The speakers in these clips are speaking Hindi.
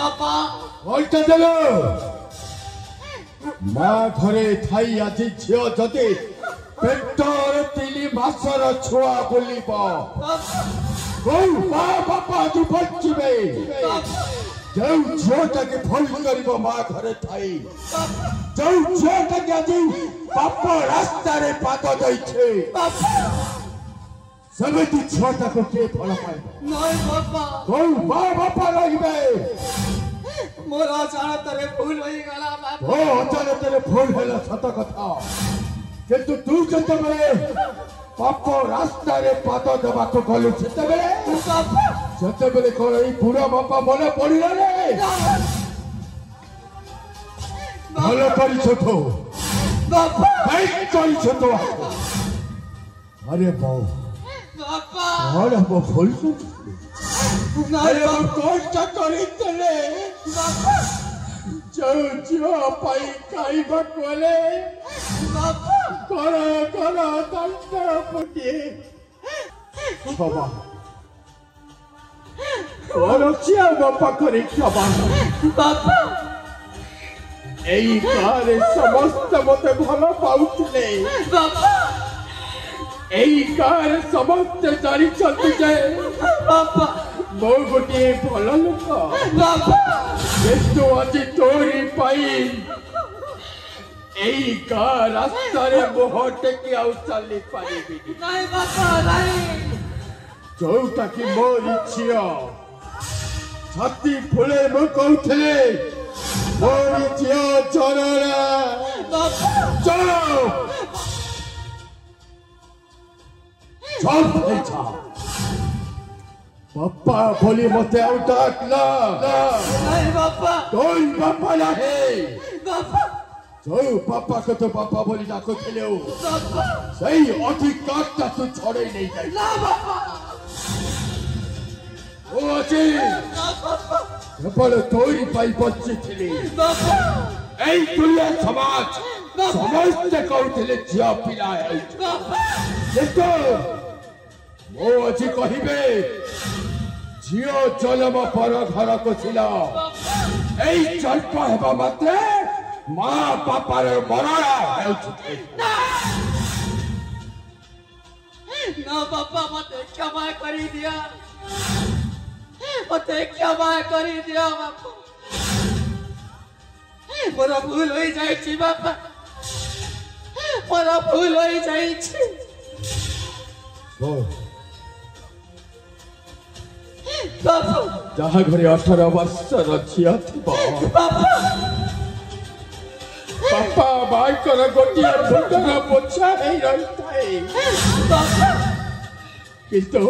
बापा ओल्टा देलो माँ घरे थाई आज झियो जदि पेटर 3 मासर छुआ बुलिब माँ बापा आज बचिबे जो झियोटा के भूल करिब माँ घरे थाई जो झियोटा के आज बाप रास्ता रे पाद दैछे सबैती झियोटा को के फल पाइब नहीं बापा माँ बापा रहिबे मोर अचानक तेरे भूल होई गला बापा अचानक तेरे भूल है सत कथा किंतु तू जते बेले पाप रास्ता रे पाद देबा को गलु सेते बेले कोन ई बुढ़ा बापा मने पड़िला रे भलो करी छतो बापा भाई करी छतो अरे बाऊ बापा अरे वो भूल से नहीं वो कष्ट करी तले बापा जो पाई काई बकले बापा करा तंत्र पुटी क्षमा और चिया बापा करे क्षमा बापा एई कारे समस्त मते भलो पाउतले बापा एई कार समस्त जारी चलते जाए बापा मो गोटे भल लोक बापा किंतु आज तोरी पाई एई कार रास्ता रे मोहटे की आउ चली पारिबी नहीं बापा नहीं जोटा की मोर इच्छा छाती फुले मु कहथले मोर इच्छा चररा बापा चलो चल जा पापा बोली मते आउ डाकला नहीं बापा कोई पापा नहीं बापा जो पापा को तो पापा बोली डाको थले बापा सही अधिकार ता तू छोड़े नहीं जाए ना बापा ओ अजी ना बापा केवल तोरी पाई बच्चे थले बापा एई दुनिया समाज समस्त कहते झिया पिला है बापा देखो मो अजी कहिबे झियो जन्म पर घर को छिला एई जन्म हेबा मात्रे माँ बापा रे मरणा हेउछि ना बापा मते क्षमा करी दिया मते क्षमा करी दिया बापा मोर भूल होई जाई छी बापा मोर भूल होई जाई छी बापा जहाँ घरे 18 वर्षर झिया थिबा बापा बापा भाई कर गोटिया फुटर पोछा नहीं रही बापा किंतु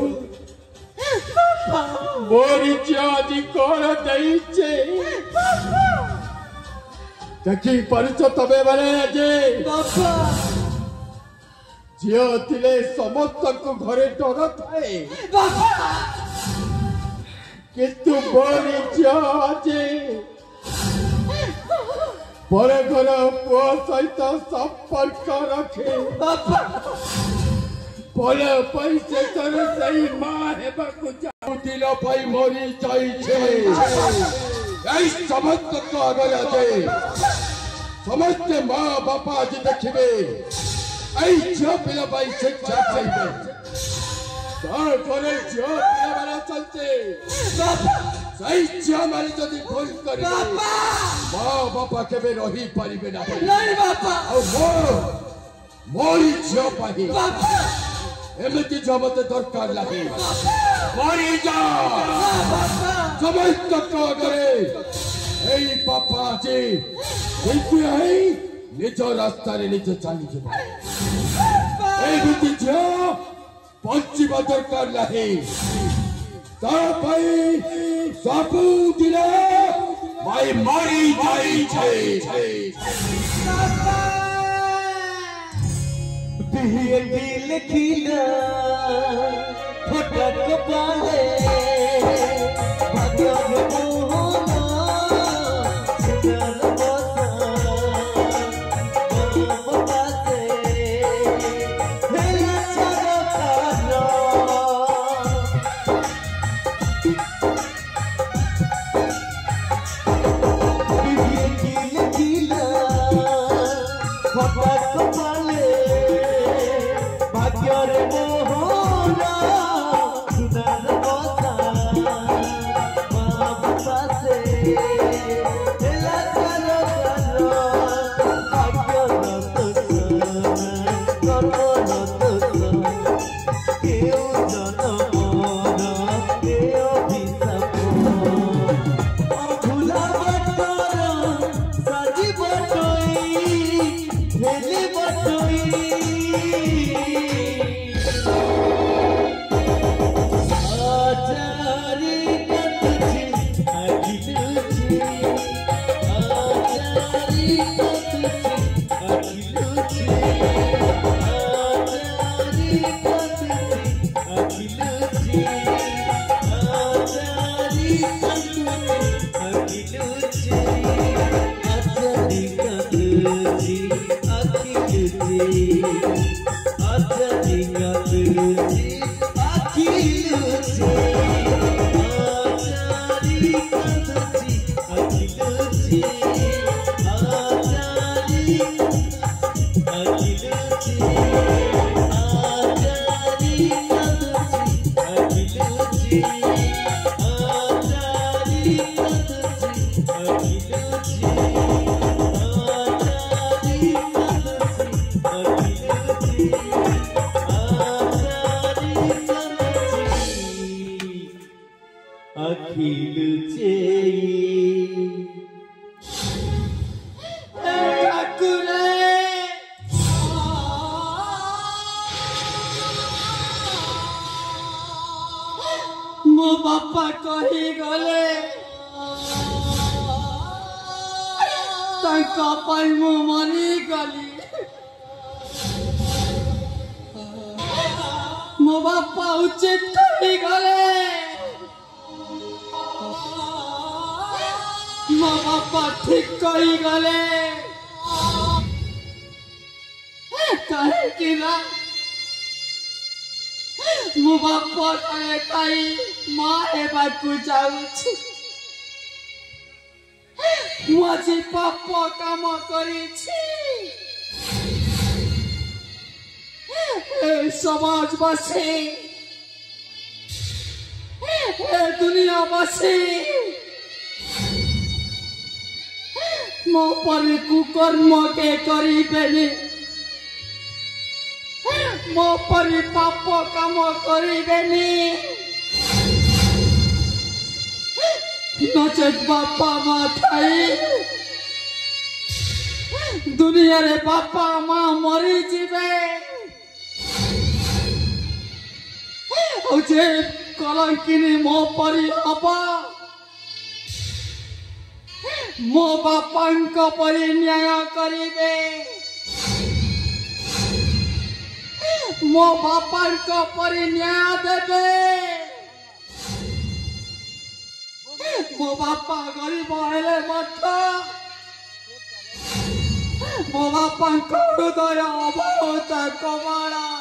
मोरी जादी कर दैछे देखी परिच तबे बने जे बापा झियो थिले समस्त को घरे डर थाए बापा किंतु मोरी जाजे परे घर पुआ सहित संपर्क रखे बापा परे पैसे कर सही माँ हेबाकु जाउतिला पाई मोरी जाइछे एई समस्त को अगर आजे समस्त माँ बापा आज देखिबे एई झियो पिला पाई शिक्षा पाइबे तार घरे झियो पिला वाला चलते बापा सही झियो मारी जदि भूल करिबे बापा माँ बापा केबे रही पारिबे ना नहीं बापा मोरी झियो पाही बापा एमती जबते दरकार लागे मरी जा समस्त को करे एई पापा जी किंतु एई निज रास्ता रे निज चली जेबा एई बिति जो पंचीबा दरकार लागे ता भाई सबू दिले भाई मरी जाई छे दिल खिला फटक पाले भगव मोहना सुंदर बताते हेला चरकाना मो बापा कही गले मु मरी गली मो बापा उचित कही गले मो बापा ठीक कही गले कहीं मो बापा कहीं माँ हेबाकु जाउछु मुझे पापा काम करिछि समाजवासी दुनियावासी मो पर कुकर्म के करिबेनि मो पर पाप काम करिबेनि नचेत बापा माँ थाई दुनिया रे बापा माँ मरी जीवे कलंकिनी मो परी हबा मो बापा परी न्याय करिबे मो बापा परी न्याय देबे मो बापा गरीब हेले मो बापा हृदय बहुत कमला